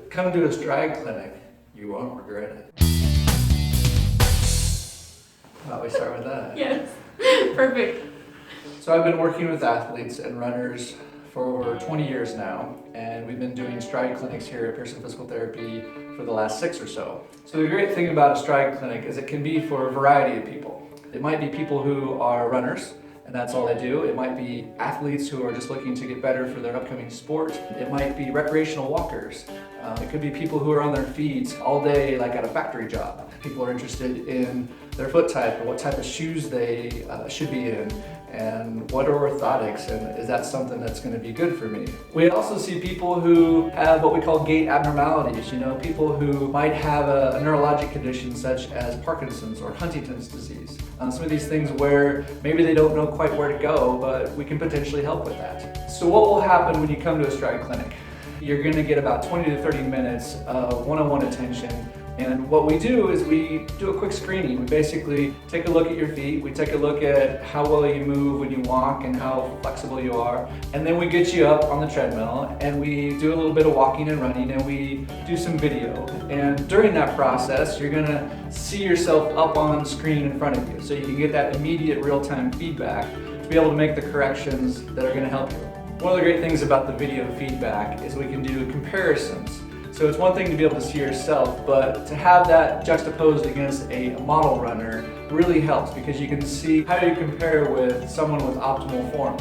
Come to a stride clinic. You won't regret it. How about we start with that? Yes, perfect. So I've been working with athletes and runners for over 20 years now, and we've been doing stride clinics here at Pearson Physical Therapy for the last 6 or so. So the great thing about a stride clinic is it can be for a variety of people. It might be people who are runners, and that's all they do. It might be athletes who are just looking to get better for their upcoming sport. It might be recreational walkers. It could be people who are on their feet all day, like at a factory job. People are interested in their foot type or what type of shoes they should be in, and what are orthotics, and is that something that's going to be good for me? We also see people who have what we call gait abnormalities, people who might have a neurologic condition such as Parkinson's or Huntington's disease. Some of these things where maybe they don't know quite where to go, but we can potentially help with that. So what will happen when you come to a stride clinic? You're going to get about 20 to 30 minutes of one-on-one attention. And what we do is we do a quick screening. We basically take a look at your feet, we take a look at how well you move when you walk and how flexible you are, and then we get you up on the treadmill and we do a little bit of walking and running and we do some video. And during that process, you're gonna see yourself up on screen in front of you, so you can get that immediate real-time feedback to be able to make the corrections that are gonna help you. One of the great things about the video feedback is we can do comparisons. So it's one thing to be able to see yourself, but to have that juxtaposed against a model runner really helps because you can see how you compare with someone with optimal form.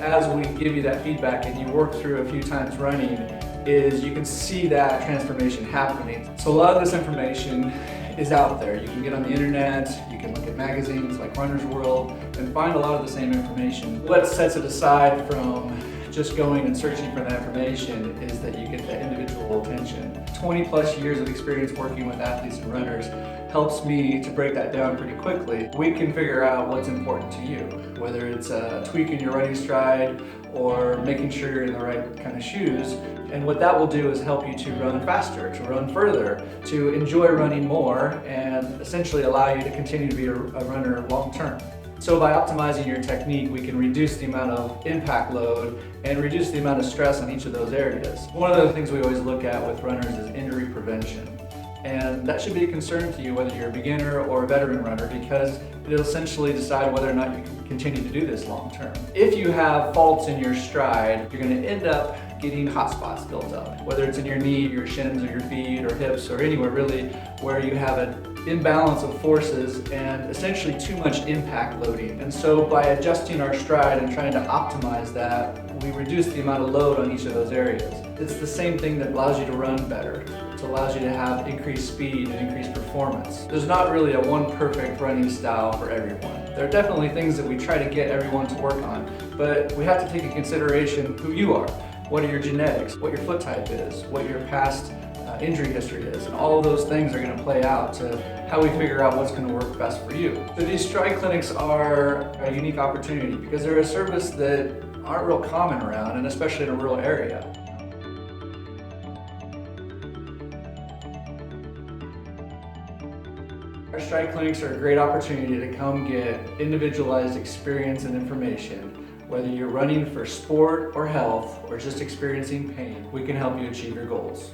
As we give you that feedback and you work through a few times running, is you can see that transformation happening. So a lot of this information is out there. You can get on the internet, you can look at magazines like Runner's World and find a lot of the same information. What sets it aside from just going and searching for that information is that you get that individual attention. 20 plus years of experience working with athletes and runners helps me to break that down pretty quickly. We can figure out what's important to you, whether it's tweaking your running stride or making sure you're in the right kind of shoes. And what that will do is help you to run faster, to run further, to enjoy running more, and essentially allow you to continue to be a runner long term. So by optimizing your technique, we can reduce the amount of impact load and reduce the amount of stress on each of those areas. One of the things we always look at with runners is injury prevention. And that should be a concern to you whether you're a beginner or a veteran runner, because it'll essentially decide whether or not you can continue to do this long term. If you have faults in your stride, you're going to end up getting hot spots built up, whether it's in your knee, your shins, or your feet, or hips, or anywhere really where you have an imbalance of forces and essentially too much impact loading. And so by adjusting our stride and trying to optimize that, we reduce the amount of load on each of those areas. It's the same thing that allows you to run better. It allows you to have increased speed and increased performance. There's not really a one perfect running style for everyone. There are definitely things that we try to get everyone to work on, but we have to take into consideration who you are. What are your genetics, what your foot type is, what your past injury history is, and all of those things are going to play out to how we figure out what's going to work best for you. So these stride clinics are a unique opportunity because they're a service that aren't real common around, and especially in a rural area. Our stride clinics are a great opportunity to come get individualized experience and information. Whether you're running for sport or health or just experiencing pain, we can help you achieve your goals.